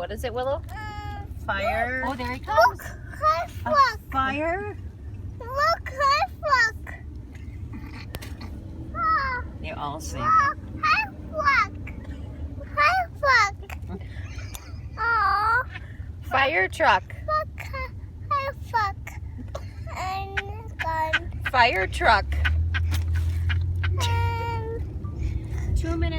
What is it, Willow? Fire. Oh, there he comes. Look, Fire. look, look. They all say Look, look. Aw, Fire truck. look, look. And gone. Fire truck. And 2 minutes.